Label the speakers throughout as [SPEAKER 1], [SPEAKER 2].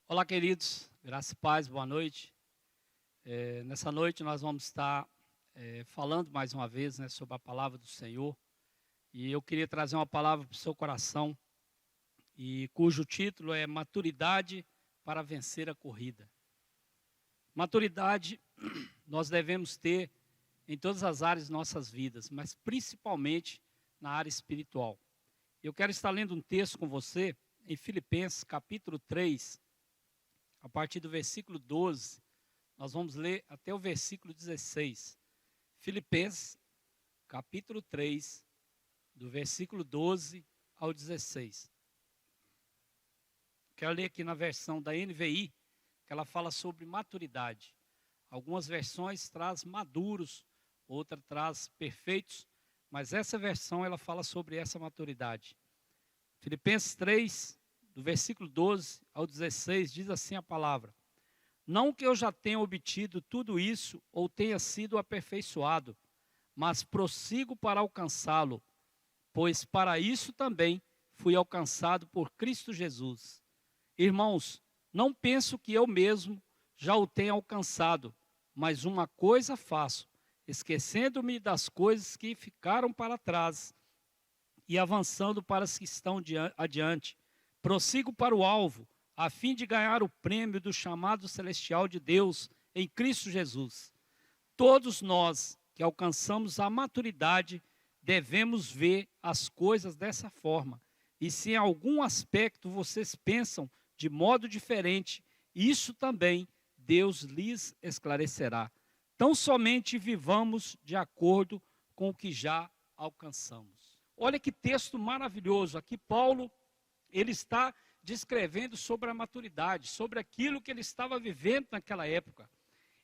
[SPEAKER 1] Olá, queridos, graça e paz, boa noite. Nessa noite nós vamos estar falando mais uma vez, sobre a palavra do Senhor. E eu queria trazer uma palavra para o seu coração, e cujo título é Maturidade para vencer a corrida. Maturidade nós devemos ter em todas as áreas de nossas vidas, mas principalmente na área espiritual. Eu quero estar lendo um texto com você em Filipenses capítulo 3, a partir do versículo 12, nós vamos ler até o versículo 16. Filipenses, capítulo 3, do versículo 12 ao 16. Quero ler aqui na versão da NVI, que ela fala sobre maturidade. Algumas versões traz maduros, outra traz perfeitos, mas essa versão ela fala sobre essa maturidade. Filipenses 3, do versículo 12 ao 16, diz assim a palavra: Não que eu já tenha obtido tudo isso ou tenha sido aperfeiçoado, mas prossigo para alcançá-lo, pois para isso também fui alcançado por Cristo Jesus. Irmãos, não penso que eu mesmo já o tenha alcançado, mas uma coisa faço, esquecendo-me das coisas que ficaram para trás e avançando para as que estão adiante. Prossigo para o alvo, a fim de ganhar o prêmio do chamado celestial de Deus em Cristo Jesus. Todos nós que alcançamos a maturidade devemos ver as coisas dessa forma. E se em algum aspecto vocês pensam de modo diferente, isso também Deus lhes esclarecerá. Tão somente vivamos de acordo com o que já alcançamos. Olha que texto maravilhoso. Aqui Paulo, ele está descrevendo sobre a maturidade, sobre aquilo que ele estava vivendo naquela época.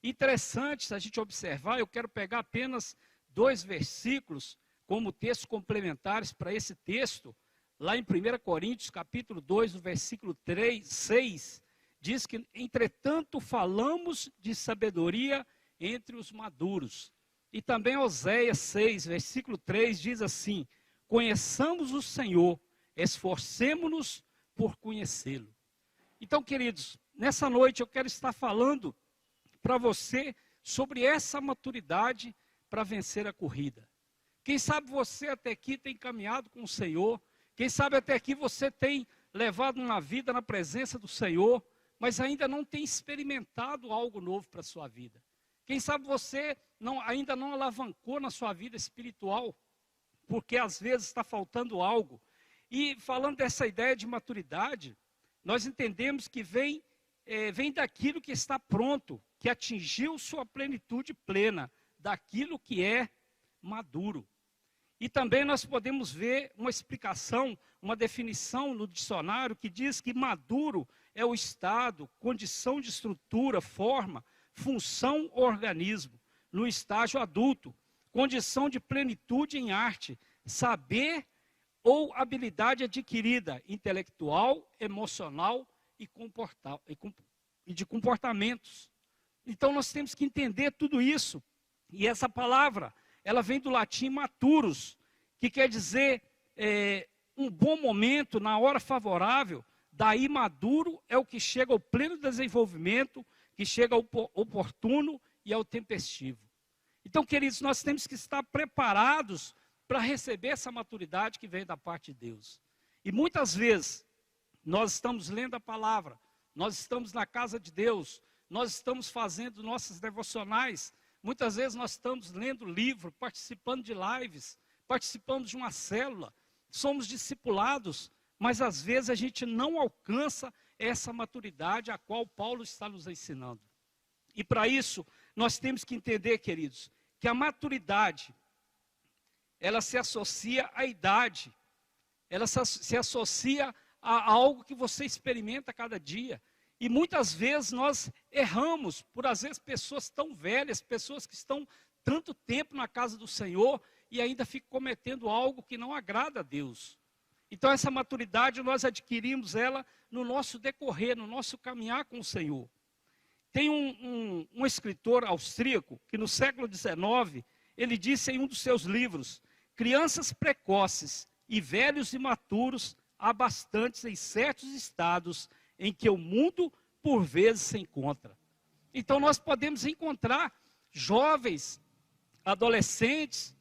[SPEAKER 1] Interessante se a gente observar, eu quero pegar apenas 2 versículos como textos complementares para esse texto. Lá em 1 Coríntios, capítulo 2, no versículo 6, diz que, entretanto, falamos de sabedoria entre os maduros. E também Oséias 6, versículo 3, diz assim: Conheçamos o Senhor, esforcemo-nos por conhecê-lo. Então, queridos, nessa noite eu quero estar falando para você sobre essa maturidade para vencer a corrida. Quem sabe você até aqui tem caminhado com o Senhor, quem sabe até aqui você tem levado uma vida na presença do Senhor, mas ainda não tem experimentado algo novo para a sua vida. Quem sabe você ainda não alavancou na sua vida espiritual, porque às vezes está faltando algo. E falando dessa ideia de maturidade, nós entendemos que vem daquilo que está pronto, que atingiu sua plenitude plena, daquilo que é maduro. E também nós podemos ver uma explicação, uma definição no dicionário que diz que maduro é o estado, condição de estrutura, forma, função ou organismo, no estágio adulto, condição de plenitude em arte, saber ou habilidade adquirida, intelectual, emocional e de comportamentos. Então nós temos que entender tudo isso. E essa palavra, ela vem do latim maturos, que quer dizer um bom momento, na hora favorável. Daí maduro é o que chega ao pleno desenvolvimento, que chega ao oportuno e ao tempestivo. Então, queridos, nós temos que estar preparados para receber essa maturidade que vem da parte de Deus. E muitas vezes, nós estamos lendo a palavra, nós estamos na casa de Deus, nós estamos fazendo nossas devocionais, muitas vezes nós estamos lendo livro, participando de lives, participando de uma célula, somos discipulados, mas às vezes a gente não alcança essa maturidade a qual Paulo está nos ensinando. E para isso, nós temos que entender, queridos, que a maturidade, ela se associa à idade, ela se associa a algo que você experimenta a cada dia. E muitas vezes nós erramos por, às vezes, pessoas tão velhas, pessoas que estão tanto tempo na casa do Senhor e ainda ficam cometendo algo que não agrada a Deus. Então essa maturidade nós adquirimos ela no nosso decorrer, no nosso caminhar com o Senhor. Tem um escritor austríaco que no século XIX, ele disse em um dos seus livros: crianças precoces e velhos imaturos há bastantes em certos estados em que o mundo por vezes se encontra. Então nós podemos encontrar jovens, adolescentes,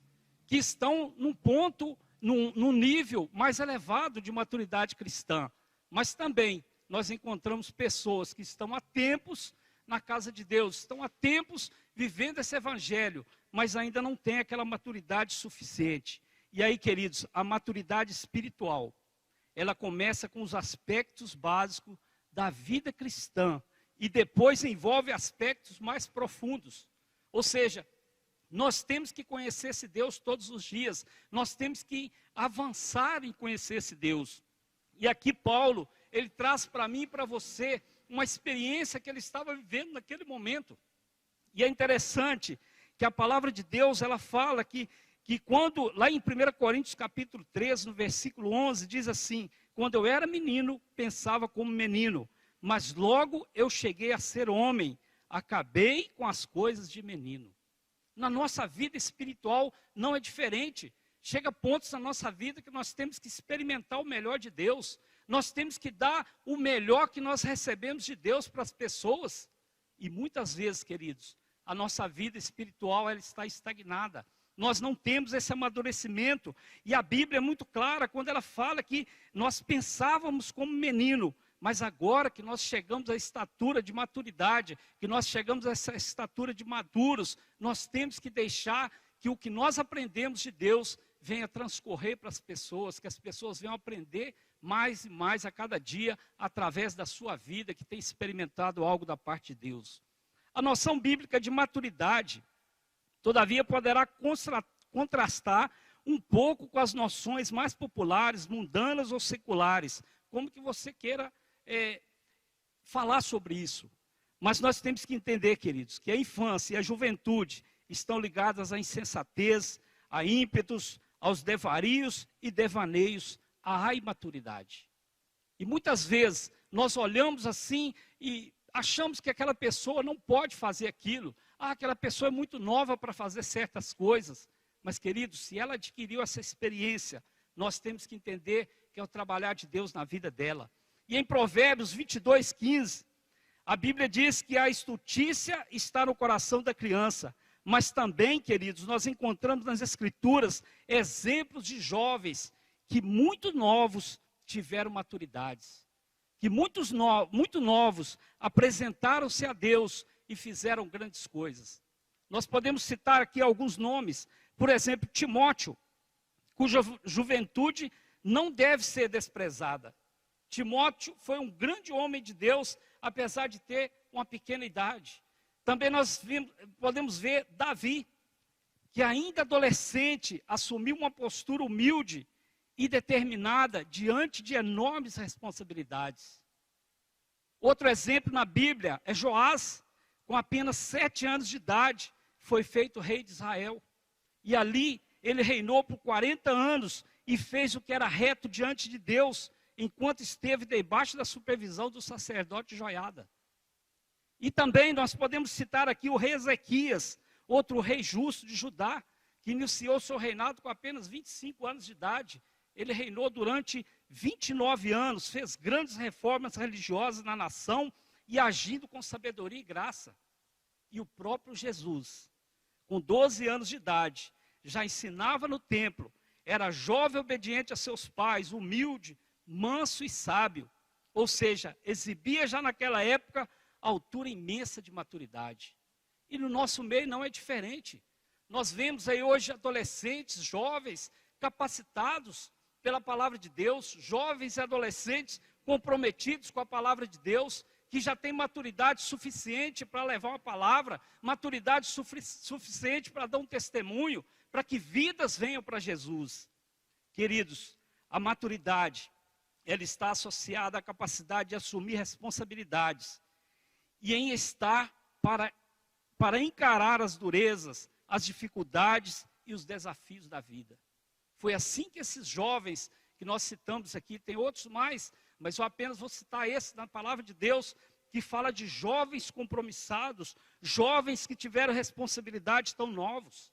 [SPEAKER 1] que estão num ponto, num nível mais elevado de maturidade cristã. Mas também nós encontramos pessoas que estão há tempos na casa de Deus, estão há tempos vivendo esse evangelho, mas ainda não têm aquela maturidade suficiente. E aí, queridos, a maturidade espiritual, ela começa com os aspectos básicos da vida cristã e depois envolve aspectos mais profundos. Ou seja, nós temos que conhecer esse Deus todos os dias, nós temos que avançar em conhecer esse Deus. E aqui Paulo, ele traz para mim e para você uma experiência que ele estava vivendo naquele momento. E é interessante que a palavra de Deus, ela fala que quando, lá em 1 Coríntios capítulo 13, no versículo 11, diz assim: quando eu era menino, pensava como menino, mas logo eu cheguei a ser homem, acabei com as coisas de menino. Na nossa vida espiritual não é diferente. Chega pontos na nossa vida que nós temos que experimentar o melhor de Deus. Nós temos que dar o melhor que nós recebemos de Deus para as pessoas. E muitas vezes, queridos, a nossa vida espiritual ela está estagnada. Nós não temos esse amadurecimento. E a Bíblia é muito clara quando ela fala que nós pensávamos como menino, mas agora que nós chegamos à estatura de maturidade, que nós chegamos a essa estatura de maduros, nós temos que deixar que o que nós aprendemos de Deus venha transcorrer para as pessoas, que as pessoas venham aprender mais e mais a cada dia, através da sua vida, que tem experimentado algo da parte de Deus. A noção bíblica de maturidade, todavia, poderá contrastar um pouco com as noções mais populares, mundanas ou seculares, como que você queira falar sobre isso. Mas nós temos que entender, queridos, que a infância e a juventude estão ligadas à insensatez, a ímpetos, aos devarios e devaneios, à imaturidade. E muitas vezes nós olhamos assim e achamos que aquela pessoa não pode fazer aquilo. Aquela pessoa é muito nova para fazer certas coisas. Mas, queridos, se ela adquiriu essa experiência, nós temos que entender que é o trabalhar de Deus na vida dela. E em Provérbios 22:15, a Bíblia diz que a estultícia está no coração da criança. Mas também, queridos, nós encontramos nas Escrituras exemplos de jovens que muito novos tiveram maturidades. Que muito novos apresentaram-se a Deus e fizeram grandes coisas. Nós podemos citar aqui alguns nomes. Por exemplo, Timóteo, cuja juventude não deve ser desprezada. Timóteo foi um grande homem de Deus, apesar de ter uma pequena idade. Também nós podemos ver Davi, que ainda adolescente assumiu uma postura humilde e determinada diante de enormes responsabilidades. Outro exemplo na Bíblia é Joás, com apenas 7 anos de idade, foi feito rei de Israel. E ali ele reinou por 40 anos e fez o que era reto diante de Deus, enquanto esteve debaixo da supervisão do sacerdote Joiada. E também nós podemos citar aqui o rei Ezequias, outro rei justo de Judá, que iniciou seu reinado com apenas 25 anos de idade. Ele reinou durante 29 anos, fez grandes reformas religiosas na nação e agindo com sabedoria e graça. E o próprio Jesus, com 12 anos de idade, já ensinava no templo, era jovem obediente a seus pais, humilde, manso e sábio. Ou seja, exibia já naquela época a altura imensa de maturidade. E no nosso meio não é diferente. Nós vemos aí hoje adolescentes, jovens, capacitados pela palavra de Deus, jovens e adolescentes comprometidos com a palavra de Deus, que já têm maturidade suficiente para levar uma palavra, maturidade suficiente para dar um testemunho, para que vidas venham para Jesus. Queridos, a maturidade, ela está associada à capacidade de assumir responsabilidades e em estar para encarar as durezas, as dificuldades e os desafios da vida. Foi assim que esses jovens que nós citamos aqui, tem outros mais, mas eu apenas vou citar esse na palavra de Deus, que fala de jovens compromissados, jovens que tiveram responsabilidades tão novos.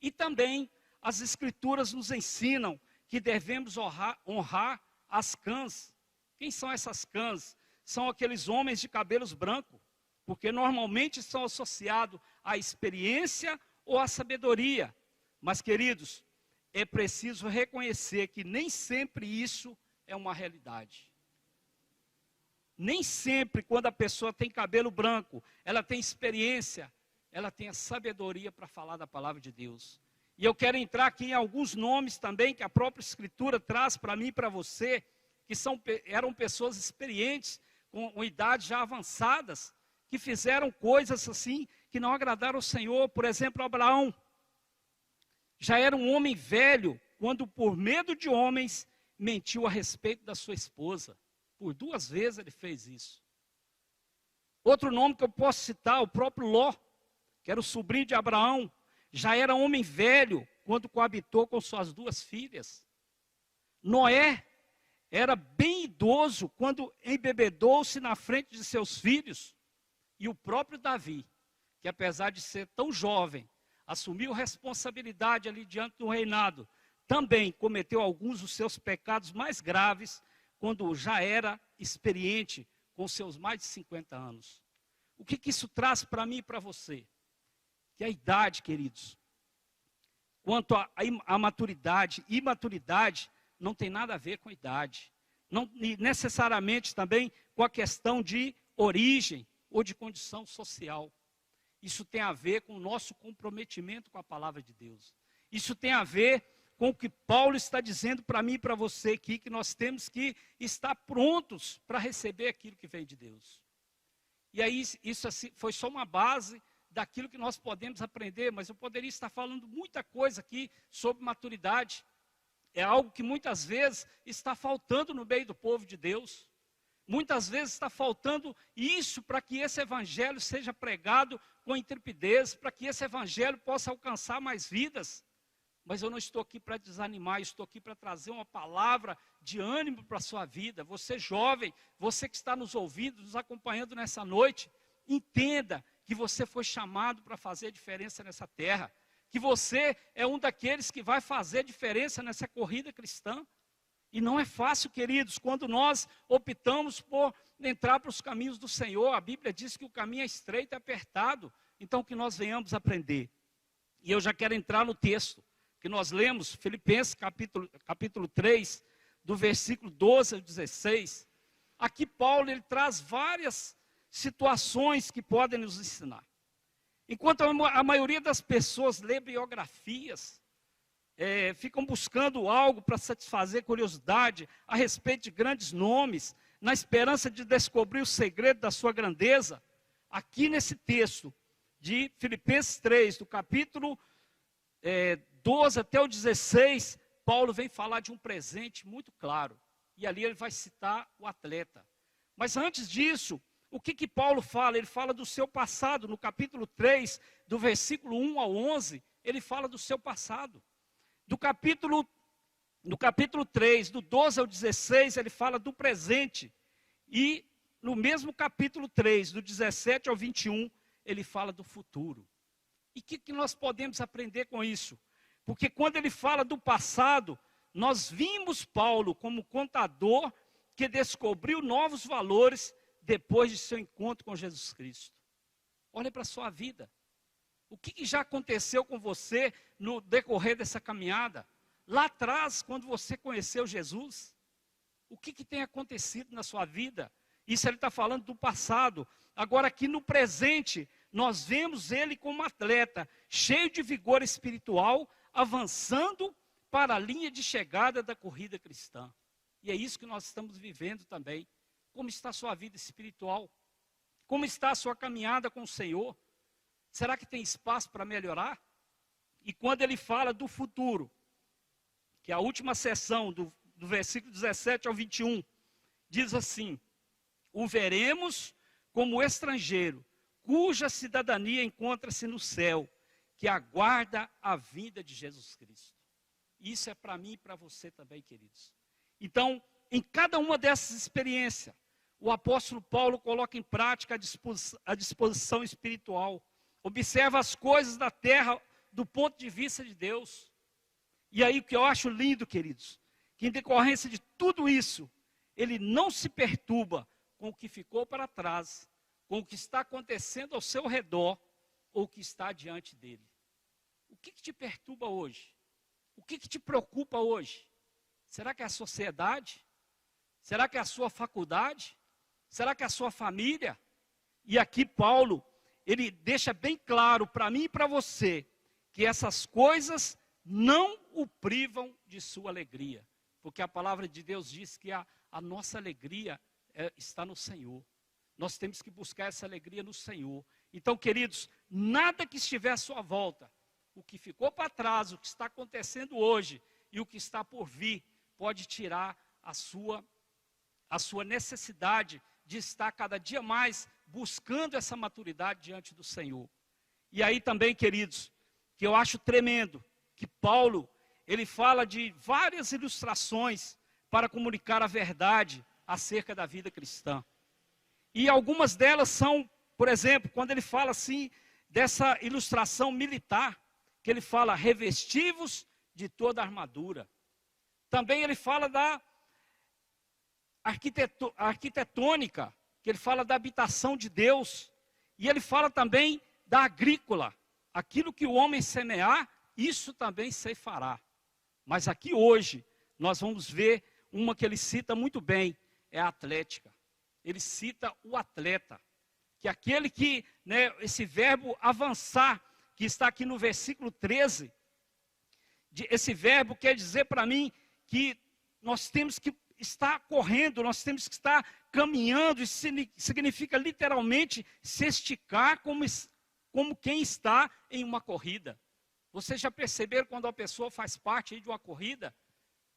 [SPEAKER 1] E também as Escrituras nos ensinam que devemos honrar as cãs. Quem são essas cãs? são aqueles homens de cabelos brancos, porque normalmente são associados à experiência ou à sabedoria. Mas, queridos, é preciso reconhecer que nem sempre isso é uma realidade. Nem sempre, quando a pessoa tem cabelo branco, ela tem experiência, ela tem a sabedoria para falar da palavra de Deus. E eu quero entrar aqui em alguns nomes também que a própria Escritura traz para mim e para você, que eram pessoas experientes, com idades já avançadas, que fizeram coisas assim que não agradaram ao Senhor. Por exemplo, Abraão já era um homem velho quando, por medo de homens, mentiu a respeito da sua esposa. Por 2 vezes ele fez isso. Outro nome que eu posso citar, o próprio Ló, que era o sobrinho de Abraão, já era homem velho quando coabitou com suas 2 filhas. Noé era bem idoso quando embebedou-se na frente de seus filhos. E o próprio Davi, que apesar de ser tão jovem, assumiu responsabilidade ali diante do reinado, também cometeu alguns dos seus pecados mais graves quando já era experiente com seus mais de 50 anos. O que isso traz para mim e para você? Que a idade, queridos, quanto à maturidade, imaturidade, não tem nada a ver com idade. Não necessariamente também com a questão de origem ou de condição social. Isso tem a ver com o nosso comprometimento com a palavra de Deus. Isso tem a ver com o que Paulo está dizendo para mim e para você aqui, que nós temos que estar prontos para receber aquilo que vem de Deus. E aí, isso assim, foi só uma base daquilo que nós podemos aprender, mas eu poderia estar falando muita coisa aqui sobre maturidade. É algo que muitas vezes está faltando no meio do povo de Deus. Muitas vezes está faltando isso para que esse evangelho seja pregado com intrepidez, para que esse evangelho possa alcançar mais vidas. Mas eu não estou aqui para desanimar, estou aqui para trazer uma palavra de ânimo para a sua vida. Você jovem, você que está nos ouvindo, nos acompanhando nessa noite, entenda que você foi chamado para fazer a diferença nessa terra. Que você é um daqueles que vai fazer a diferença nessa corrida cristã. E não é fácil, queridos, quando nós optamos por entrar para os caminhos do Senhor. A Bíblia diz que o caminho é estreito e apertado. Então que nós venhamos aprender. E eu já quero entrar no texto que nós lemos, Filipenses capítulo 3, do versículo 12 ao 16. Aqui Paulo ele traz várias situações que podem nos ensinar. Enquanto a maioria das pessoas lê biografias, ficam buscando algo para satisfazer curiosidade a respeito de grandes nomes, na esperança de descobrir o segredo da sua grandeza, aqui nesse texto de Filipenses 3, do capítulo 12 até o 16, Paulo vem falar de um presente muito claro. E ali ele vai citar o atleta. Mas antes disso, o que Paulo fala? Ele fala do seu passado. No capítulo 3, do versículo 1 ao 11, ele fala do seu passado. No capítulo 3, do 12 ao 16, ele fala do presente. E no mesmo capítulo 3, do 17 ao 21, ele fala do futuro. E o que nós podemos aprender com isso? Porque quando ele fala do passado, nós vimos Paulo como contador que descobriu novos valores depois de seu encontro com Jesus Cristo. Olhe para a sua vida. O que já aconteceu com você no decorrer dessa caminhada? Lá atrás, quando você conheceu Jesus, o que tem acontecido na sua vida? Isso ele está falando do passado. Agora aqui no presente, nós vemos ele como atleta, cheio de vigor espiritual, avançando para a linha de chegada da corrida cristã. E é isso que nós estamos vivendo também. Como está a sua vida espiritual? Como está a sua caminhada com o Senhor? Será que tem espaço para melhorar? E quando ele fala do futuro, que é a última seção do versículo 17 ao 21, diz assim: o veremos como estrangeiro, cuja cidadania encontra-se no céu, que aguarda a vinda de Jesus Cristo. Isso é para mim e para você também, queridos. Então, em cada uma dessas experiências, o apóstolo Paulo coloca em prática a disposição espiritual. Observa as coisas da terra do ponto de vista de Deus. E aí o que eu acho lindo, queridos, que em decorrência de tudo isso, ele não se perturba com o que ficou para trás, com o que está acontecendo ao seu redor ou o que está diante dele. O que te perturba hoje? O que te preocupa hoje? Será que é a sociedade? Será que é a sua faculdade? Será que é a sua família? E aqui Paulo, ele deixa bem claro para mim e para você, que essas coisas não o privam de sua alegria. Porque a palavra de Deus diz que a nossa alegria está no Senhor. Nós temos que buscar essa alegria no Senhor. Então, queridos, nada que estiver à sua volta, o que ficou para trás, o que está acontecendo hoje e o que está por vir, pode tirar a sua necessidade de estar cada dia mais buscando essa maturidade diante do Senhor. E aí também, queridos, que eu acho tremendo, que Paulo, ele fala de várias ilustrações para comunicar a verdade acerca da vida cristã. E algumas delas são, por exemplo, quando ele fala assim, dessa ilustração militar, que ele fala, revestivos de toda a armadura. Também ele fala da arquitetônica, que ele fala da habitação de Deus. E ele fala também da agrícola. Aquilo que o homem semear, isso também ceifará. Mas aqui hoje, nós vamos ver uma que ele cita muito bem, é a atlética. Ele cita o atleta, que é aquele que, esse verbo avançar, que está aqui no versículo 13, esse verbo quer dizer para mim que nós temos que estar correndo, nós temos que estar caminhando, isso significa literalmente se esticar como quem está em uma corrida. Vocês já perceberam quando a pessoa faz parte de uma corrida?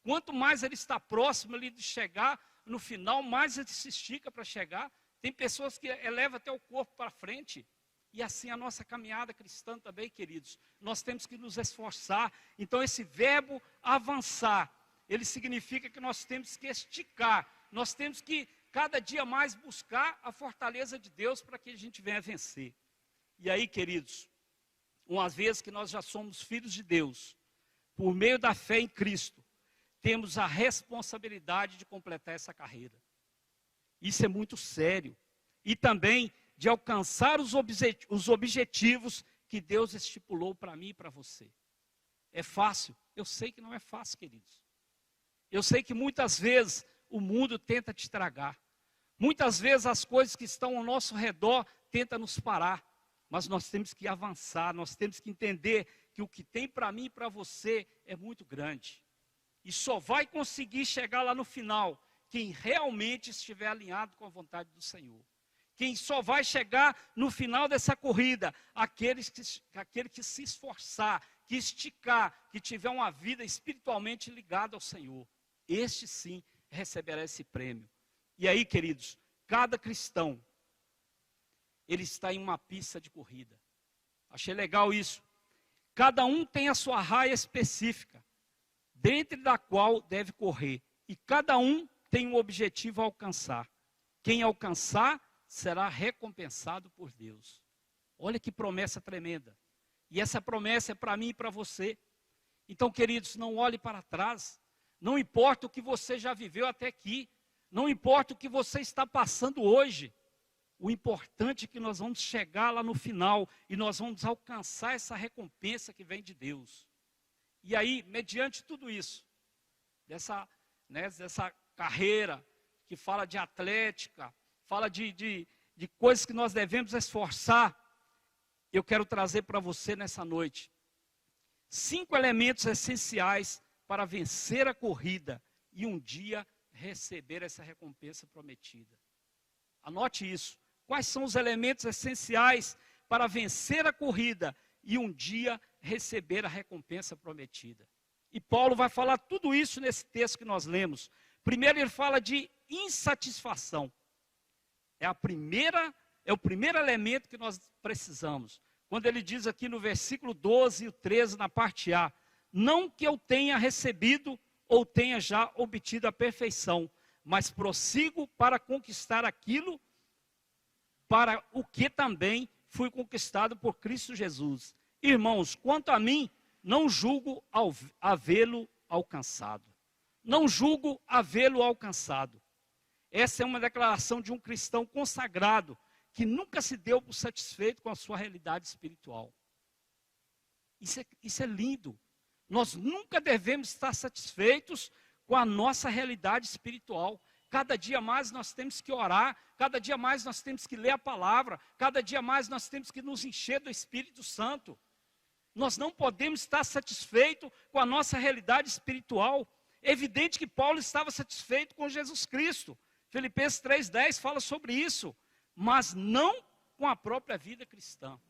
[SPEAKER 1] Quanto mais ele está próximo ali de chegar no final, mais ele se estica para chegar. Tem pessoas que elevam até o corpo para frente. E assim a nossa caminhada cristã também, queridos. Nós temos que nos esforçar. Então esse verbo avançar, ele significa que nós temos que esticar. Nós temos que cada dia mais buscar a fortaleza de Deus para que a gente venha vencer. E aí, queridos, uma vez que nós já somos filhos de Deus, por meio da fé em Cristo, temos a responsabilidade de completar essa carreira. Isso é muito sério. E também de alcançar os objetivos que Deus estipulou para mim e para você. É fácil? Eu sei que não é fácil, queridos. Eu sei que muitas vezes o mundo tenta te estragar. Muitas vezes as coisas que estão ao nosso redor tentam nos parar. Mas nós temos que avançar, nós temos que entender que o que tem para mim e para você é muito grande. E só vai conseguir chegar lá no final quem realmente estiver alinhado com a vontade do Senhor. Quem só vai chegar no final dessa corrida, aquele que se esforçar, que esticar, que tiver uma vida espiritualmente ligada ao Senhor. Este sim receberá esse prêmio. E aí, queridos, cada cristão, ele está em uma pista de corrida. Achei legal isso. Cada um tem a sua raia específica, dentro da qual deve correr. E cada um tem um objetivo a alcançar. Quem alcançar será recompensado por Deus. Olha que promessa tremenda. E essa promessa é para mim e para você. Então, queridos, não olhe para trás. Não importa o que você já viveu até aqui. Não importa o que você está passando hoje. O importante é que nós vamos chegar lá no final e nós vamos alcançar essa recompensa que vem de Deus. E aí, mediante tudo isso, dessa carreira que fala de atlética, fala de coisas que nós devemos esforçar, eu quero trazer para você nessa noite 5 elementos essenciais para vencer a corrida e um dia receber essa recompensa prometida. Anote isso. Quais são os elementos essenciais para vencer a corrida e um dia receber a recompensa prometida? E Paulo vai falar tudo isso nesse texto que nós lemos. Primeiro ele fala de insatisfação. É o primeiro elemento que nós precisamos. Quando ele diz aqui no versículo 12 e 13, na parte A, não que eu tenha recebido ou tenha já obtido a perfeição, mas prossigo para conquistar aquilo para o que também fui conquistado por Cristo Jesus. Irmãos, quanto a mim, não julgo havê-lo alcançado. Não julgo havê-lo alcançado. Essa é uma declaração de um cristão consagrado, que nunca se deu por satisfeito com a sua realidade espiritual. Isso é lindo. Nós nunca devemos estar satisfeitos com a nossa realidade espiritual. Cada dia mais nós temos que orar, cada dia mais nós temos que ler a palavra, cada dia mais nós temos que nos encher do Espírito Santo. Nós não podemos estar satisfeitos com a nossa realidade espiritual. É evidente que Paulo estava satisfeito com Jesus Cristo. Filipenses 3,10 fala sobre isso, mas não com a própria vida cristã.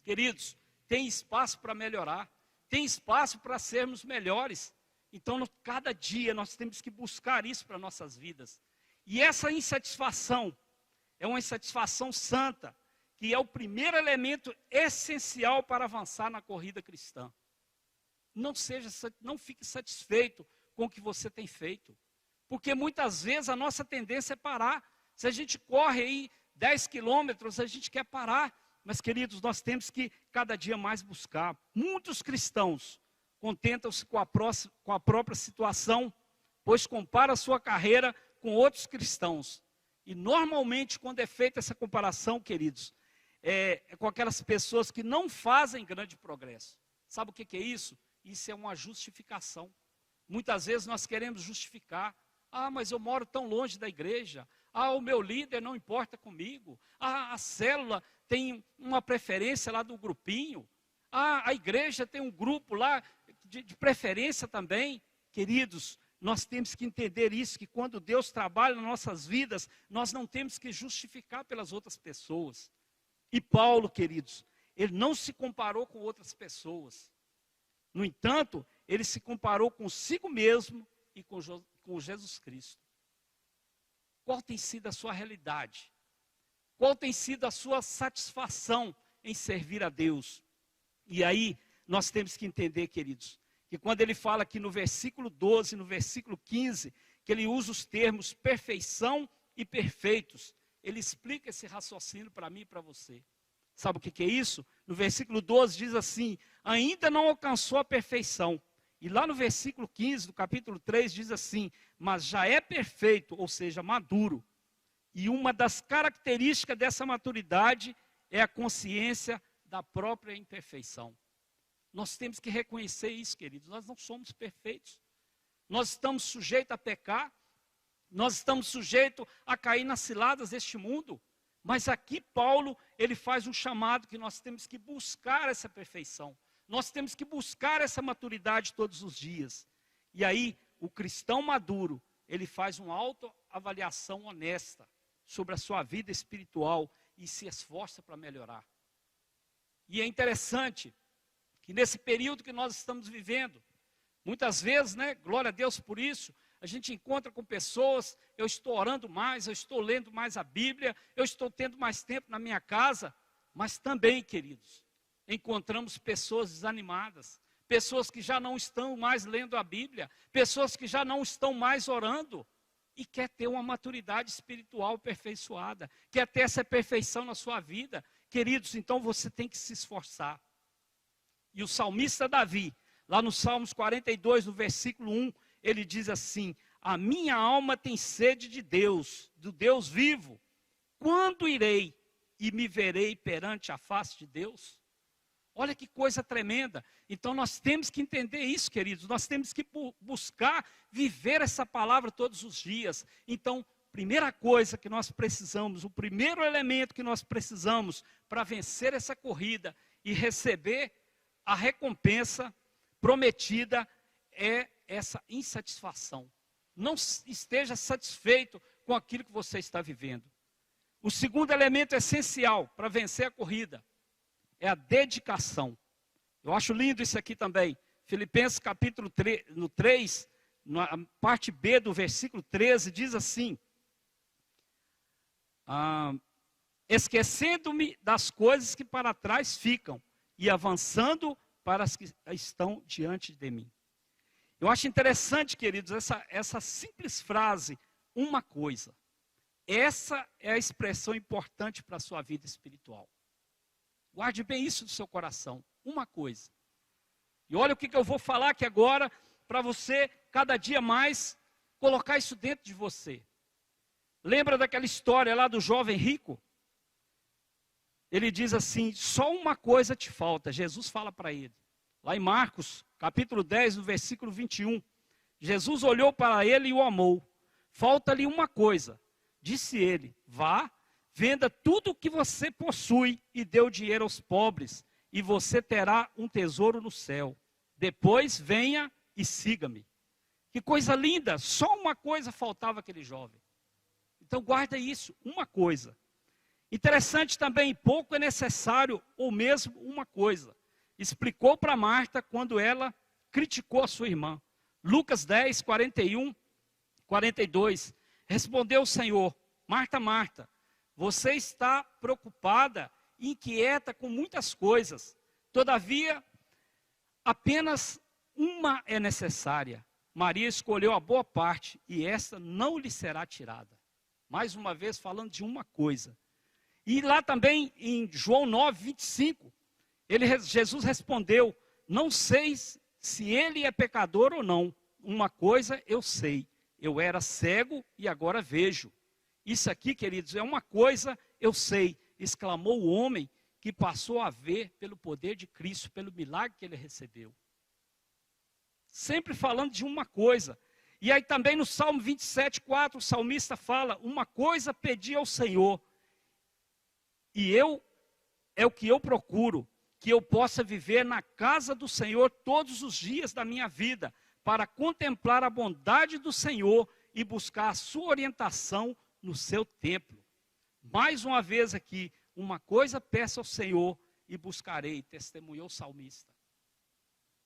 [SPEAKER 1] Queridos, tem espaço para melhorar, tem espaço para sermos melhores. Então, cada dia nós temos que buscar isso para nossas vidas. E essa insatisfação é uma insatisfação santa, que é o primeiro elemento essencial para avançar na corrida cristã. Não fique satisfeito com o que você tem feito, porque muitas vezes a nossa tendência é parar. Se a gente corre aí 10 quilômetros, a gente quer parar. Mas, queridos, nós temos que cada dia mais buscar. Muitos cristãos contentam-se com a própria situação, pois comparam a sua carreira com outros cristãos. E normalmente, quando é feita essa comparação, queridos, é com aquelas pessoas que não fazem grande progresso. Sabe o que é isso? Isso é uma justificação. Muitas vezes nós queremos justificar. Ah, mas eu moro tão longe da igreja. Ah, o meu líder não importa comigo. Ah, a célula tem uma preferência lá do grupinho. Ah, a igreja tem um grupo lá de preferência também. Queridos, nós temos que entender isso, que quando Deus trabalha nas nossas vidas, nós não temos que justificar pelas outras pessoas. E Paulo, queridos, ele não se comparou com outras pessoas. No entanto, ele se comparou consigo mesmo e com Jesus Cristo. Qual tem sido a sua realidade? Qual tem sido a sua satisfação em servir a Deus? E aí, nós temos que entender, queridos, que quando ele fala aqui no versículo 12, no versículo 15, que ele usa os termos perfeição e perfeitos, ele explica esse raciocínio para mim e para você. Sabe o que é isso? No versículo 12 diz assim: ainda não alcançou a perfeição. E lá no versículo 15 do capítulo 3 diz assim: mas já é perfeito, ou seja, maduro. E uma das características dessa maturidade é a consciência da própria imperfeição. Nós temos que reconhecer isso, queridos. Nós não somos perfeitos. Nós estamos sujeitos a pecar. Nós estamos sujeitos a cair nas ciladas deste mundo. Mas aqui Paulo, ele faz um chamado que nós temos que buscar essa perfeição. Nós temos que buscar essa maturidade todos os dias. E aí, o cristão maduro, ele faz uma autoavaliação honesta sobre a sua vida espiritual e se esforça para melhorar. E é interessante que nesse período que nós estamos vivendo, muitas vezes, né, glória a Deus por isso, a gente encontra com pessoas, eu estou orando mais, eu estou lendo mais a Bíblia, eu estou tendo mais tempo na minha casa, mas também, queridos, encontramos pessoas desanimadas, pessoas que já não estão mais lendo a Bíblia, pessoas que já não estão mais orando, e quer ter uma maturidade espiritual aperfeiçoada, quer ter essa perfeição na sua vida. Queridos, então você tem que se esforçar. E o salmista Davi, lá no Salmos 42, no versículo 1, ele diz assim: a minha alma tem sede de Deus, do Deus vivo. Quando irei e me verei perante a face de Deus? Olha que coisa tremenda. Então nós temos que entender isso, queridos. Nós temos que buscar viver essa palavra todos os dias. Então, primeira coisa que nós precisamos, o primeiro elemento que nós precisamos para vencer essa corrida e receber a recompensa prometida é essa insatisfação. Não esteja satisfeito com aquilo que você está vivendo. O segundo elemento essencial para vencer a corrida é a dedicação. Eu acho lindo isso aqui também. Filipenses capítulo 3, na parte B do versículo 13, diz assim: esquecendo-me das coisas que para trás ficam e avançando para as que estão diante de mim. Eu acho interessante, queridos, essa simples frase, uma coisa. Essa é a expressão importante para a sua vida espiritual. Guarde bem isso no seu coração, uma coisa. E olha o que eu vou falar aqui agora, para você, cada dia mais, colocar isso dentro de você. Lembra daquela história lá do jovem rico? Ele diz assim, só uma coisa te falta. Jesus fala para ele. Lá em Marcos, capítulo 10, no versículo 21. Jesus olhou para ele e o amou. Falta-lhe uma coisa. Disse ele, vá, venda tudo o que você possui e dê o dinheiro aos pobres, e você terá um tesouro no céu. Depois venha e siga-me. Que coisa linda, só uma coisa faltava àquele jovem. Então guarda isso, uma coisa. Interessante também, pouco é necessário, ou mesmo uma coisa. Explicou para Marta quando ela criticou a sua irmã. Lucas 10, 41, 42. Respondeu o Senhor, Marta, Marta, você está preocupada, inquieta com muitas coisas. Todavia, apenas uma é necessária. Maria escolheu a boa parte e esta não lhe será tirada. Mais uma vez falando de uma coisa. E lá também em João 9, 25, Jesus respondeu, não sei se ele é pecador ou não. Uma coisa eu sei, eu era cego e agora vejo. Isso aqui, queridos, é uma coisa eu sei, exclamou o homem que passou a ver pelo poder de Cristo, pelo milagre que ele recebeu. Sempre falando de uma coisa. E aí também no Salmo 27, 4, o salmista fala, uma coisa pedi ao Senhor, e é o que eu procuro, que eu possa viver na casa do Senhor todos os dias da minha vida, para contemplar a bondade do Senhor e buscar a sua orientação no seu templo. Mais uma vez aqui, uma coisa peço ao Senhor e buscarei, testemunhou o salmista.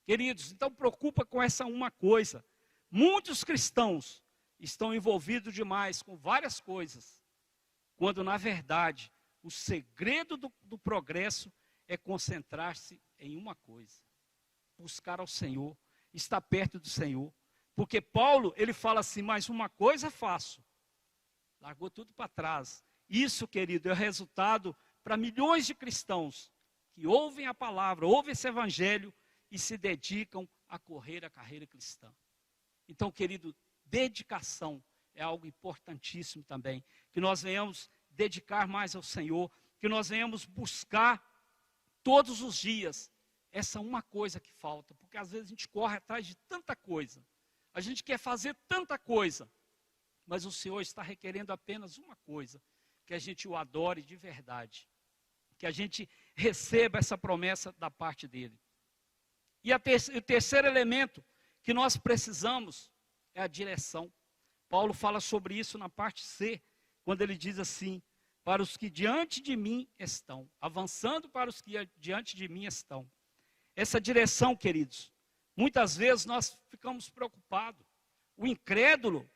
[SPEAKER 1] Queridos, então preocupa com essa uma coisa. Muitos cristãos estão envolvidos demais com várias coisas, quando na verdade o segredo do progresso é concentrar-se em uma coisa. Buscar ao Senhor, estar perto do Senhor. Porque Paulo, ele fala assim, mas uma coisa faço. Largou tudo para trás. Isso, querido, é o resultado para milhões de cristãos que ouvem a palavra, ouvem esse evangelho e se dedicam a correr a carreira cristã. Então, querido, dedicação é algo importantíssimo também. Que nós venhamos dedicar mais ao Senhor, que nós venhamos buscar todos os dias essa uma coisa que falta, porque às vezes a gente corre atrás de tanta coisa, a gente quer fazer tanta coisa, mas o Senhor está requerendo apenas uma coisa, que a gente o adore de verdade, que a gente receba essa promessa da parte dele. E o terceiro elemento que nós precisamos é a direção. Paulo fala sobre isso na parte C, quando ele diz assim, para os que diante de mim estão, avançando para os que diante de mim estão. Essa direção, queridos, muitas vezes nós ficamos preocupados. O incrédulo,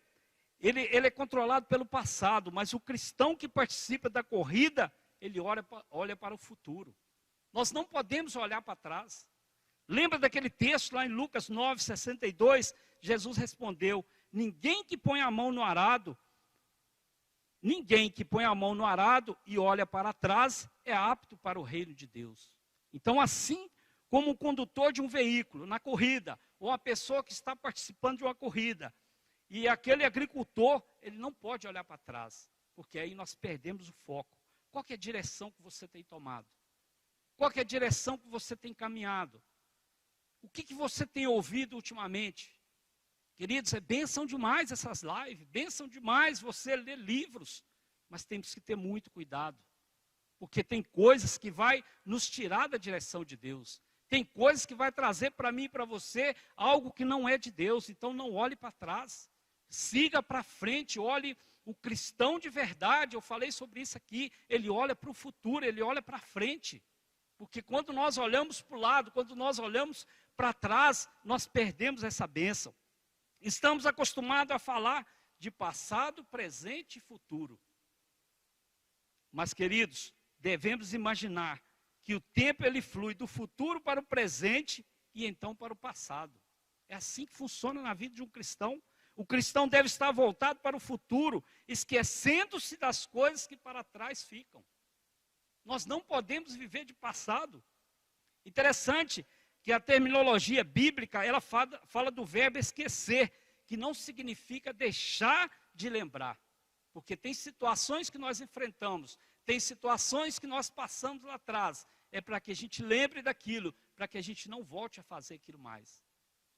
[SPEAKER 1] ele é controlado pelo passado, mas o cristão que participa da corrida, ele olha para o futuro. Nós não podemos olhar para trás. Lembra daquele texto lá em Lucas 9, 62? Jesus respondeu, ninguém que põe a mão no arado e olha para trás é apto para o reino de Deus. Então, assim como o condutor de um veículo na corrida, ou a pessoa que está participando de uma corrida, e aquele agricultor, ele não pode olhar para trás, porque aí nós perdemos o foco. Qual que é a direção que você tem tomado? Qual que é a direção que você tem caminhado? O que você tem ouvido ultimamente? Queridos, é bênção demais essas lives, bênção demais você ler livros, mas temos que ter muito cuidado, porque tem coisas que vai nos tirar da direção de Deus, tem coisas que vai trazer para mim e para você algo que não é de Deus, então não olhe para trás, siga para frente, olhe o cristão de verdade, eu falei sobre isso aqui, ele olha para o futuro, ele olha para frente, porque quando nós olhamos para o lado, quando nós olhamos para trás, nós perdemos essa bênção. Estamos acostumados a falar de passado, presente e futuro. Mas, queridos, devemos imaginar que o tempo ele flui do futuro para o presente e então para o passado. É assim que funciona na vida de um cristão. O cristão deve estar voltado para o futuro, esquecendo-se das coisas que para trás ficam. Nós não podemos viver de passado. Interessante que a terminologia bíblica, ela fala do verbo esquecer, que não significa deixar de lembrar. Porque tem situações que nós enfrentamos, tem situações que nós passamos lá atrás. É para que a gente lembre daquilo, para que a gente não volte a fazer aquilo mais.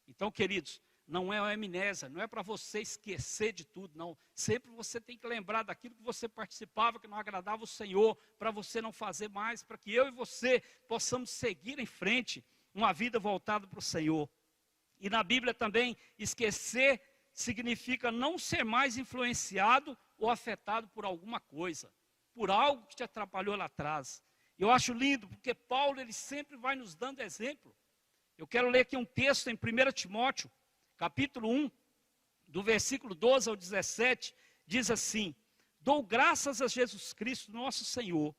[SPEAKER 1] Então, queridos, não é uma amnésia, não é para você esquecer de tudo, não. Sempre você tem que lembrar daquilo que você participava, que não agradava o Senhor, para você não fazer mais, para que eu e você possamos seguir em frente, uma vida voltada para o Senhor. E na Bíblia também, esquecer significa não ser mais influenciado ou afetado por alguma coisa, por algo que te atrapalhou lá atrás. Eu acho lindo, porque Paulo ele sempre vai nos dando exemplo. Eu quero ler aqui um texto em 1 Timóteo, capítulo 1, do versículo 12 ao 17, diz assim: dou graças a Jesus Cristo, nosso Senhor,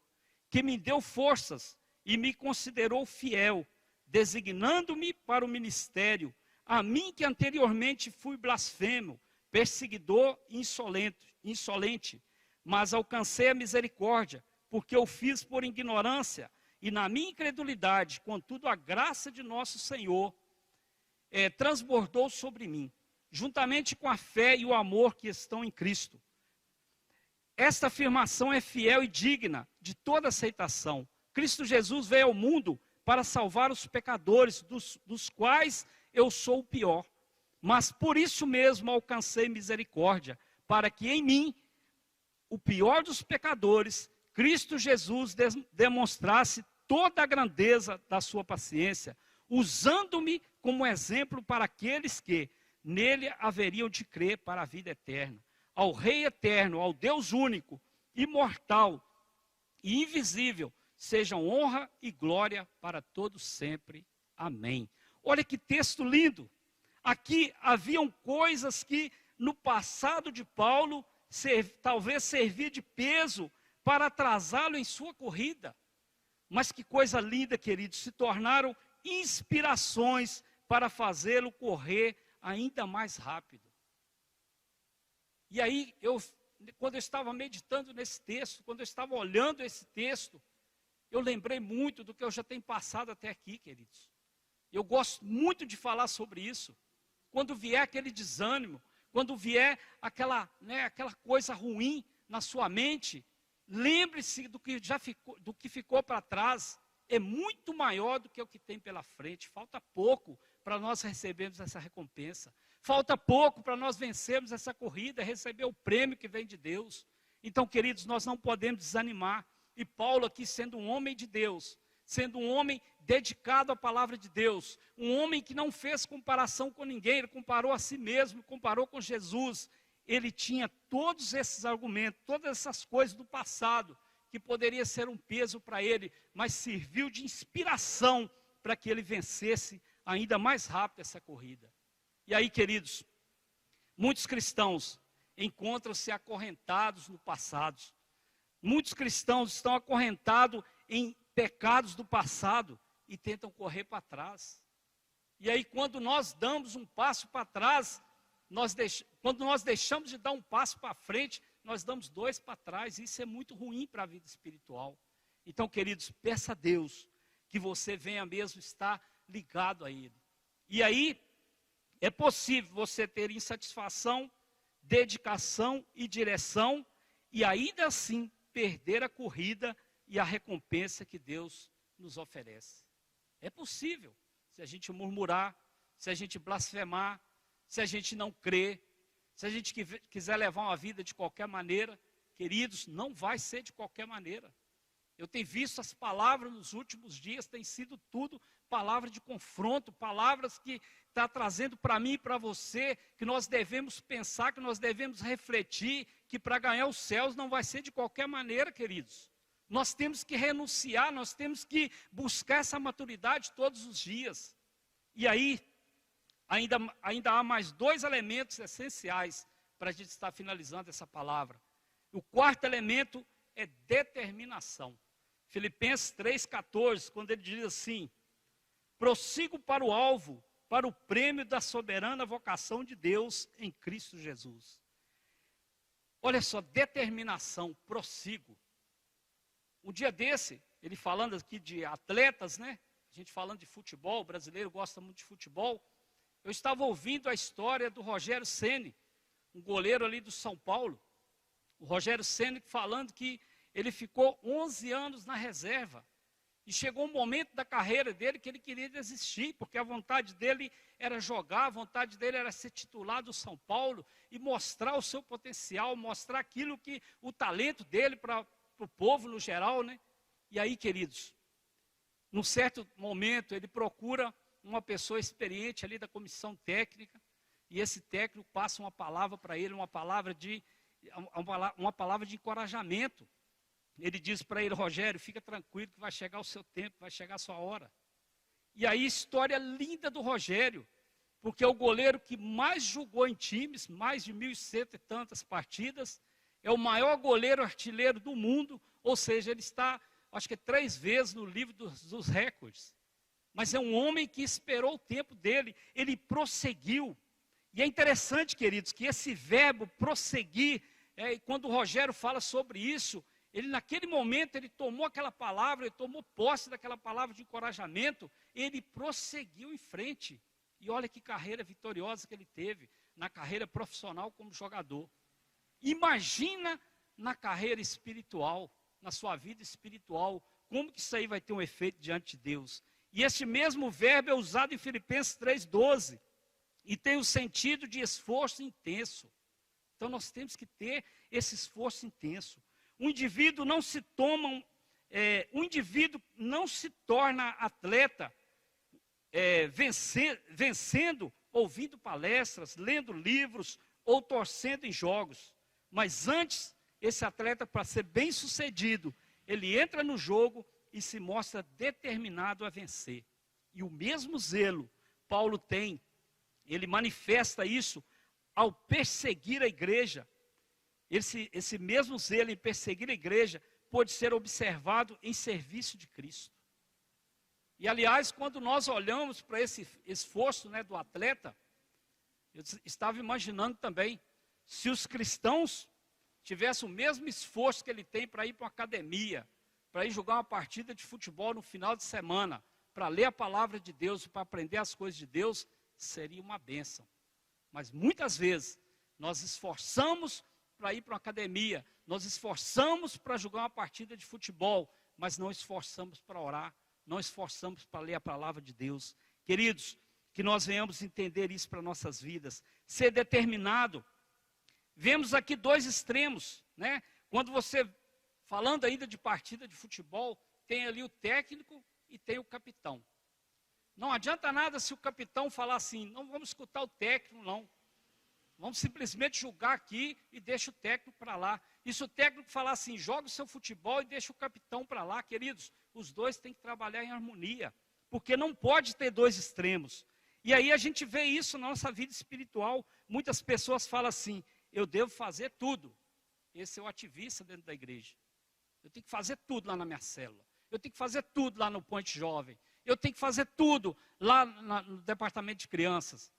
[SPEAKER 1] que me deu forças e me considerou fiel, designando-me para o ministério, a mim que anteriormente fui blasfemo, perseguidor e insolente, mas alcancei a misericórdia, porque eu fiz por ignorância, e na minha incredulidade, contudo a graça de nosso Senhor transbordou sobre mim, juntamente com a fé e o amor que estão em Cristo. Esta afirmação é fiel e digna de toda aceitação. Cristo Jesus veio ao mundo para salvar os pecadores, dos quais eu sou o pior. Mas por isso mesmo alcancei misericórdia, para que em mim, o pior dos pecadores, Cristo Jesus demonstrasse toda a grandeza da sua paciência, usando-me como exemplo para aqueles que nele haveriam de crer para a vida eterna. Ao Rei eterno, ao Deus único, imortal e invisível, sejam honra e glória para todos sempre. Amém. Olha que texto lindo. Aqui haviam coisas que no passado de Paulo talvez servia de peso para atrasá-lo em sua corrida. Mas que coisa linda, queridos, se tornaram inspirações para fazê-lo correr ainda mais rápido. E aí, quando eu estava meditando nesse texto, quando eu estava olhando esse texto, eu lembrei muito do que eu já tenho passado até aqui, queridos. Eu gosto muito de falar sobre isso. Quando vier aquele desânimo, quando vier aquela coisa ruim na sua mente, lembre-se do que ficou para trás. É muito maior do que o que tem pela frente. Falta pouco para nós recebermos essa recompensa. Falta pouco para nós vencermos essa corrida, receber o prêmio que vem de Deus. Então, queridos, nós não podemos desanimar. E Paulo aqui, sendo um homem de Deus, sendo um homem dedicado à palavra de Deus, um homem que não fez comparação com ninguém, ele comparou a si mesmo, comparou com Jesus. Ele tinha todos esses argumentos, todas essas coisas do passado, que poderia ser um peso para ele, mas serviu de inspiração para que ele vencesse ainda mais rápido essa corrida. E aí, queridos, muitos cristãos encontram-se acorrentados no passado. Muitos cristãos estão acorrentados em pecados do passado e tentam correr para trás. E aí, quando nós damos um passo para trás, quando nós deixamos de dar um passo para frente, nós damos dois para trás. Isso é muito ruim para a vida espiritual. Então, queridos, peça a Deus que você venha mesmo estar ligado a Ele. E aí, é possível você ter insatisfação, dedicação e direção, e ainda assim perder a corrida e a recompensa que Deus nos oferece. É possível, se a gente murmurar, se a gente blasfemar, se a gente não crer, se a gente quiser levar uma vida de qualquer maneira. Queridos, não vai ser de qualquer maneira. Eu tenho visto as palavras nos últimos dias, tem sido tudo palavra de confronto, palavras que está trazendo para mim e para você, que nós devemos pensar, que nós devemos refletir, que para ganhar os céus não vai ser de qualquer maneira, queridos. Nós temos que renunciar, nós temos que buscar essa maturidade todos os dias. E aí, ainda há mais dois elementos essenciais para a gente estar finalizando essa palavra. O quarto elemento é determinação. Filipenses 3,14, quando ele diz assim: prossigo para o alvo, para o prêmio da soberana vocação de Deus em Cristo Jesus. Olha só, determinação, prossigo. Um dia desse, ele falando aqui de atletas, né? A gente falando de futebol, o brasileiro gosta muito de futebol. Eu estava ouvindo a história do Rogério Ceni, um goleiro ali do São Paulo. O Rogério Ceni falando que ele ficou 11 anos na reserva. E chegou um momento da carreira dele que ele queria desistir, porque a vontade dele era jogar, a vontade dele era ser titular do São Paulo e mostrar o seu potencial, mostrar aquilo que o talento dele para o povo no geral, né? E aí, queridos, num certo momento ele procura uma pessoa experiente ali da comissão técnica, e esse técnico passa uma palavra para ele, uma palavra de encorajamento. Ele diz para ele: Rogério, fica tranquilo que vai chegar o seu tempo, vai chegar a sua hora. E aí, história linda do Rogério, porque é o goleiro que mais jogou em times, mais de 1.100 e tantas partidas, é o maior goleiro artilheiro do mundo, ou seja, ele está, acho que 3 vezes no livro dos recordes. Mas é um homem que esperou o tempo dele, ele prosseguiu. E é interessante, queridos, que esse verbo prosseguir, quando o Rogério fala sobre isso, ele naquele momento, ele tomou aquela palavra, ele tomou posse daquela palavra de encorajamento, ele prosseguiu em frente. E olha que carreira vitoriosa que ele teve, na carreira profissional como jogador. Imagina na carreira espiritual, na sua vida espiritual, como que isso aí vai ter um efeito diante de Deus. E esse mesmo verbo é usado em Filipenses 3,12, e tem o sentido de esforço intenso. Então nós temos que ter esse esforço intenso. Um indivíduo não se torna atleta vencendo, ouvindo palestras, lendo livros ou torcendo em jogos. Mas antes, esse atleta, para ser bem sucedido, ele entra no jogo e se mostra determinado a vencer. E o mesmo zelo Paulo tem, ele manifesta isso ao perseguir a igreja. Esse mesmo zelo em perseguir a igreja pode ser observado em serviço de Cristo. E aliás, quando nós olhamos para esse esforço, né, do atleta, eu estava imaginando também, se os cristãos tivessem o mesmo esforço que ele tem para ir para uma academia, para ir jogar uma partida de futebol no final de semana, para ler a palavra de Deus, para aprender as coisas de Deus, seria uma bênção. Mas muitas vezes nós esforçamos para ir para uma academia, nós esforçamos para jogar uma partida de futebol, mas não esforçamos para orar, não esforçamos para ler a palavra de Deus. Queridos, que nós venhamos entender isso para nossas vidas, ser determinado. Vemos aqui 2 extremos, né? Quando você, falando ainda de partida de futebol, tem ali o técnico e tem o capitão. Não adianta nada se o capitão falar assim: não vamos escutar o técnico, não. Vamos simplesmente julgar aqui e deixa o técnico para lá. E se o técnico falar assim: joga o seu futebol e deixa o capitão para lá, queridos, os dois têm que trabalhar em harmonia, porque não pode ter 2 extremos. E aí a gente vê isso na nossa vida espiritual. Muitas pessoas falam assim: eu devo fazer tudo. Esse é o ativista dentro da igreja. Eu tenho que fazer tudo lá na minha célula. Eu tenho que fazer tudo lá no Ponte Jovem. Eu tenho que fazer tudo lá no departamento de crianças.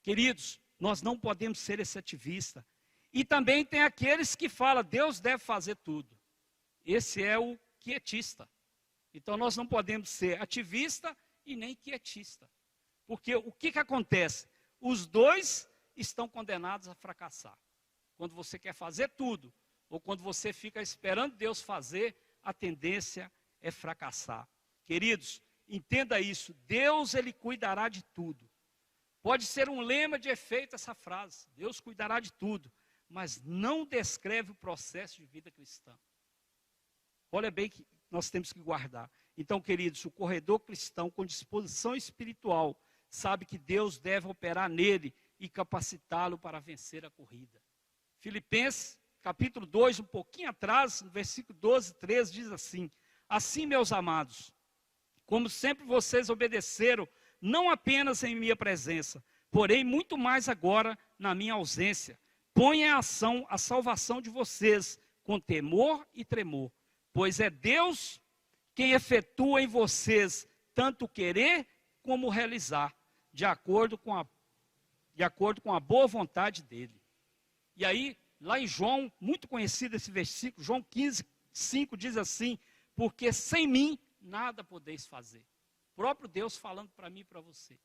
[SPEAKER 1] Queridos, nós não podemos ser esse ativista. E também tem aqueles que falam: Deus deve fazer tudo. Esse é o quietista. Então nós não podemos ser ativista e nem quietista. Porque o que acontece? Os dois estão condenados a fracassar. Quando você quer fazer tudo, ou quando você fica esperando Deus fazer, a tendência é fracassar. Queridos, entenda isso: Deus, Ele cuidará de tudo. Pode ser um lema de efeito essa frase: Deus cuidará de tudo, mas não descreve o processo de vida cristã. Olha bem que nós temos que guardar. Então, queridos, o corredor cristão com disposição espiritual sabe que Deus deve operar nele e capacitá-lo para vencer a corrida. Filipenses, capítulo 2, um pouquinho atrás, no versículo 12, 13, diz assim: assim, meus amados, como sempre vocês obedeceram, não apenas em minha presença, porém muito mais agora na minha ausência, ponha em ação a salvação de vocês com temor e tremor, pois é Deus quem efetua em vocês tanto querer como realizar, de acordo com a boa vontade dele. E aí, lá em João, muito conhecido esse versículo, João 15, 5 diz assim: porque sem mim nada podeis fazer. O próprio Deus falando para mim e para você.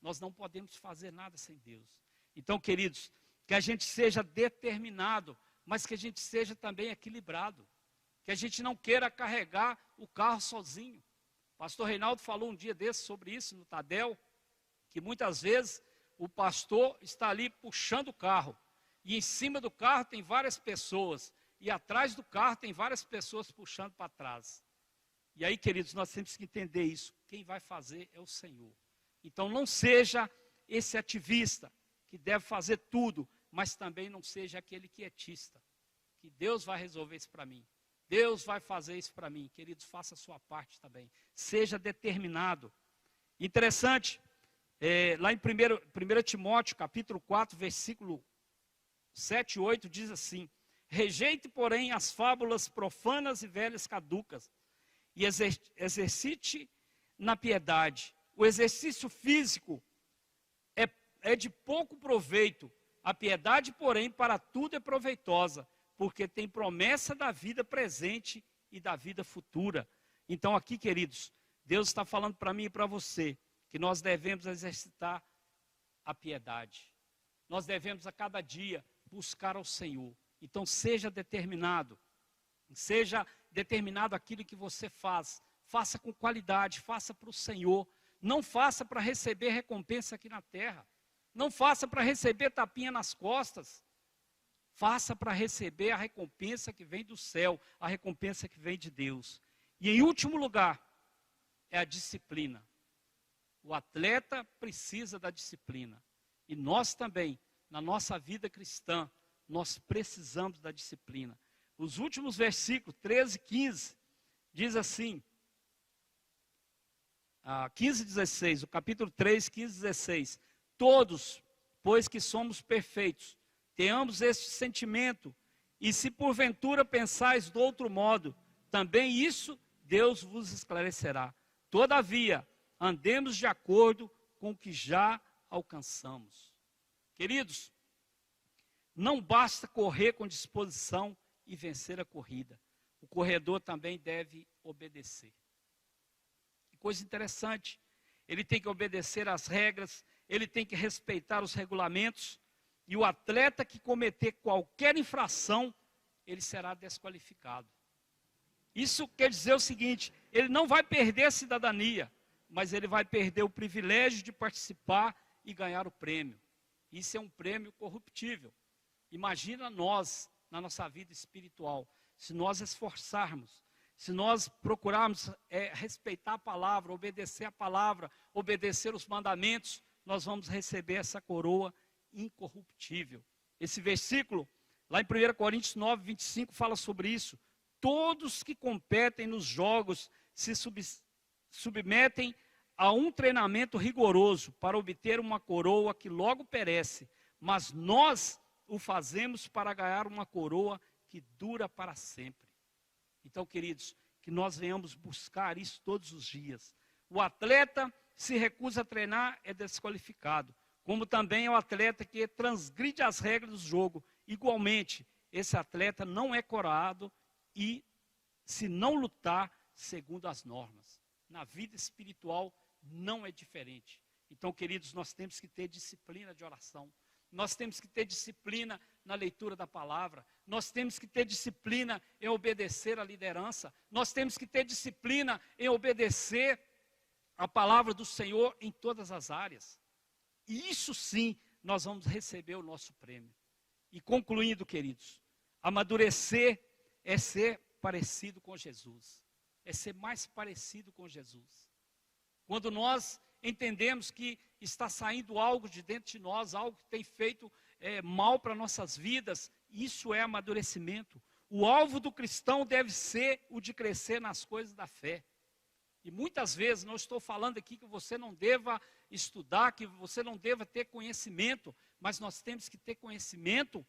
[SPEAKER 1] Nós não podemos fazer nada sem Deus. Então, queridos, que a gente seja determinado mas que a gente seja também equilibrado, que a gente não queira carregar o carro sozinho. O pastor Reinaldo falou um dia desse sobre isso no Tadel, que muitas vezes o pastor está ali puxando o carro, e em cima do carro tem várias pessoas, e atrás do carro tem várias pessoas puxando para trás. E aí, queridos, nós temos que entender isso. Quem vai fazer é o Senhor. Então não seja esse ativista que deve fazer tudo, mas também não seja aquele quietista, que Deus vai resolver isso para mim. Deus vai fazer isso para mim. Queridos, faça a sua parte também. Seja determinado. Interessante, lá em 1 Timóteo, capítulo 4, versículo 7 e 8, diz assim: rejeite, porém, as fábulas profanas e velhas caducas, e exercite na piedade. O exercício físico é de pouco proveito. A piedade, porém, para tudo é proveitosa, porque tem promessa da vida presente e da vida futura. Então aqui, queridos, Deus está falando para mim e para você, que nós devemos exercitar a piedade. Nós devemos a cada dia buscar ao Senhor. Então seja determinado aquilo que você faz. Faça com qualidade, faça para o Senhor. Não faça para receber recompensa aqui na terra. Não faça para receber tapinha nas costas. Faça para receber a recompensa que vem do céu, a recompensa que vem de Deus. E em último lugar, é a disciplina. O atleta precisa da disciplina. E nós também, na nossa vida cristã, nós precisamos da disciplina. Os últimos versículos, 13 e 15, diz assim, 15 e 16, o capítulo 3, 15 e 16. Todos, pois que somos perfeitos, tenhamos este sentimento, e se porventura pensais de outro modo, também isso Deus vos esclarecerá. Todavia, andemos de acordo com o que já alcançamos. Queridos, não basta correr com disposição e vencer a corrida. O corredor também deve obedecer. Que coisa interessante. Ele tem que obedecer às regras, ele tem que respeitar os regulamentos, e o atleta que cometer qualquer infração, ele será desqualificado. Isso quer dizer o seguinte: ele não vai perder a cidadania, mas ele vai perder o privilégio de participar e ganhar o prêmio. Isso é um prêmio corruptível. Imagina nós, na nossa vida espiritual, se nós esforçarmos, se nós procurarmos respeitar a palavra, obedecer os mandamentos, nós vamos receber essa coroa incorruptível. Esse versículo, lá em 1 Coríntios 9, 25, fala sobre isso. Todos que competem nos jogos se submetem a um treinamento rigoroso para obter uma coroa que logo perece, mas nós o fazemos para ganhar uma coroa que dura para sempre. Então, queridos, que nós venhamos buscar isso todos os dias. O atleta, se recusa a treinar, é desqualificado, como também é o atleta que transgride as regras do jogo. Igualmente, esse atleta não é coroado e se não lutar segundo as normas. Na vida espiritual não é diferente. Então, queridos, nós temos que ter disciplina de oração. Nós temos que ter disciplina na leitura da palavra. Nós temos que ter disciplina em obedecer à liderança. Nós temos que ter disciplina em obedecer a palavra do Senhor em todas as áreas. E isso sim, nós vamos receber o nosso prêmio. E concluindo, queridos, amadurecer é ser parecido com Jesus. É ser mais parecido com Jesus. Quando nós entendemos que está saindo algo de dentro de nós, algo que tem feito mal para nossas vidas, isso é amadurecimento. O alvo do cristão deve ser o de crescer nas coisas da fé. E muitas vezes, não estou falando aqui que você não deva estudar, que você não deva ter conhecimento, mas nós temos que ter conhecimento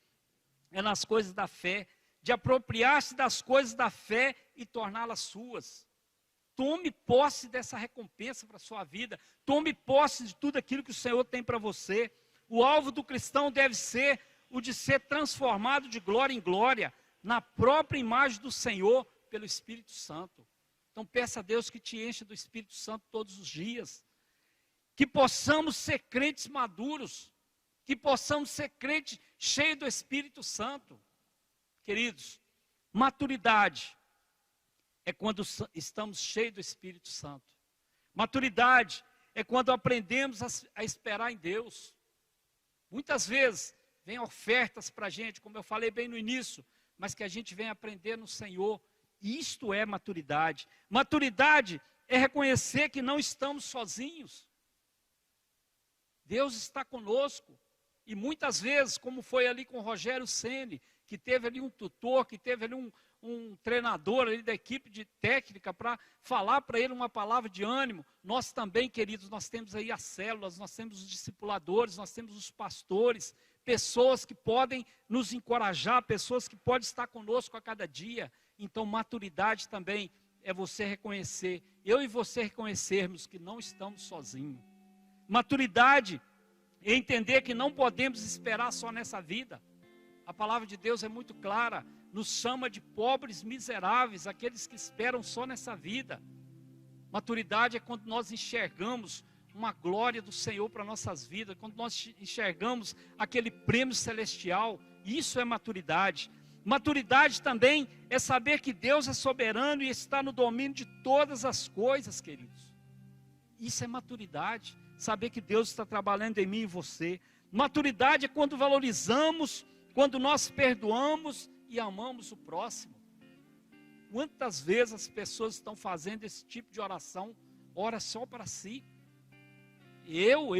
[SPEAKER 1] nas coisas da fé, de apropriar-se das coisas da fé e torná-las suas. Tome posse dessa recompensa para a sua vida. Tome posse de tudo aquilo que o Senhor tem para você. O alvo do cristão deve ser o de ser transformado de glória em glória, na própria imagem do Senhor, pelo Espírito Santo. Então peça a Deus que te encha do Espírito Santo todos os dias. Que possamos ser crentes maduros. Que possamos ser crentes cheios do Espírito Santo. Queridos, maturidade é quando estamos cheios do Espírito Santo. Maturidade é quando aprendemos a esperar em Deus. Muitas vezes vem ofertas para a gente, como eu falei bem no início, mas que a gente vem aprender no Senhor. Isto é maturidade. Maturidade é reconhecer que não estamos sozinhos. Deus está conosco. E muitas vezes, como foi ali com o Rogério Ceni, que teve ali um tutor, que teve ali um treinador ali da equipe de técnica para falar para ele uma palavra de ânimo. Nós também, queridos, nós temos aí as células, nós temos os discipuladores, nós temos os pastores, pessoas que podem nos encorajar, pessoas que podem estar conosco a cada dia. Então, maturidade também é você reconhecer, eu e você reconhecermos que não estamos sozinhos. Maturidade é entender que não podemos esperar só nessa vida. A palavra de Deus é muito clara, nos chama de pobres miseráveis, aqueles que esperam só nessa vida. Maturidade é quando nós enxergamos uma glória do Senhor para nossas vidas, quando nós enxergamos aquele prêmio celestial. Isso é maturidade. Maturidade também é saber que Deus é soberano e está no domínio de todas as coisas, queridos. Isso é maturidade, saber que Deus está trabalhando em mim e você. Maturidade é quando valorizamos, quando nós perdoamos e amamos o próximo. Quantas vezes as pessoas estão fazendo esse tipo de oração, ora só para si. Eu,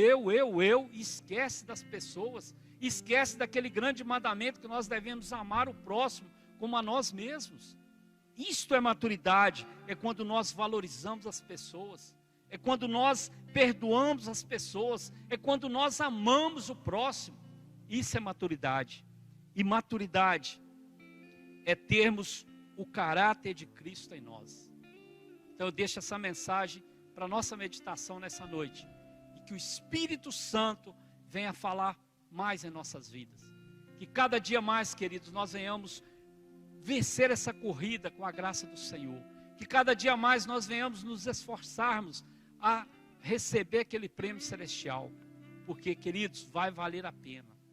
[SPEAKER 1] esquece das pessoas, esquece daquele grande mandamento que nós devemos amar o próximo como a nós mesmos. Isto é maturidade, é quando nós valorizamos as pessoas, é quando nós perdoamos as pessoas, é quando nós amamos o próximo. Isso é maturidade. E maturidade é termos o caráter de Cristo em nós. Então eu deixo essa mensagem para a nossa meditação nessa noite. E que o Espírito Santo venha falar mais em nossas vidas. Que cada dia mais, queridos, nós venhamos vencer essa corrida com a graça do Senhor. Que cada dia mais nós venhamos nos esforçarmos a receber aquele prêmio celestial. Porque, queridos, vai valer a pena.